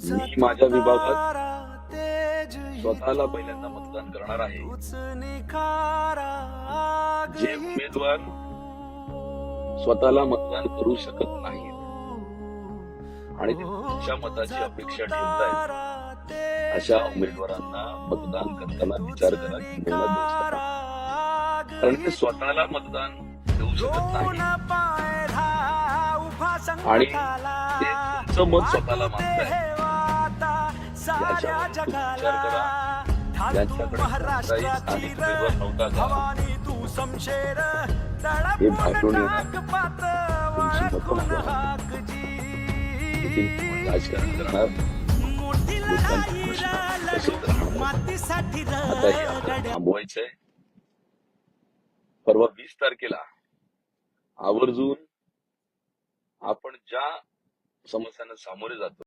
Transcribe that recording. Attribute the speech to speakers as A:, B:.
A: मी माझ्या विभागात स्वतःला पहिल्यांदा मतदान करणार आहे. जे उमेदवार स्वतःला मतदान करू शकत नाहीत आणि ते तुमच्या मताची अपेक्षा ठेवतायत, अशा उमेदवारांना मतदान करताना विचार करा किंवा दोस्त करा. कारण ते स्वतःला मतदान देऊ शकत नाही आणि ते तुमचं मत स्वतःला मागताय. याच्यावर तुम्ही विचार करा. त्यांच्याकडे कोणताही स्थानिक उमेदवार नव्हता का? हे बाहेरून येणार तुमची मतं मागणार, राजकारण करणार, लोकांचे प्रश्न तसेच राहणार. आता हे आपल्याला थांबवायचंय. परवा 20 तारखेला आवर्जून आपण ज्या समस्यांना सामोरे जातो